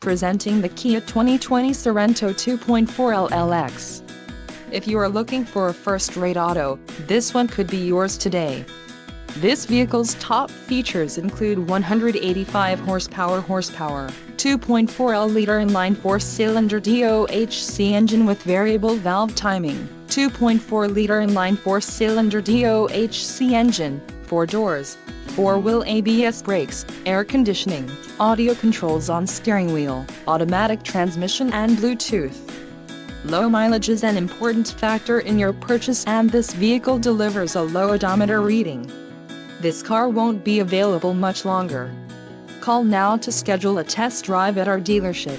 Presenting the Kia 2020 Sorento 2.4 LLX. If you are looking for a first-rate auto, this one could be yours today. This vehicle's top features include 185 horsepower, 2.4L-liter inline four-cylinder DOHC engine with variable valve timing, 2.4-liter inline four-cylinder DOHC engine, 4 doors, 4-wheel ABS brakes, air conditioning, audio controls on steering wheel, automatic transmission and Bluetooth. Low mileage is an important factor in your purchase, and this vehicle delivers a low odometer reading. This car won't be available much longer. Call now to schedule a test drive at our dealership.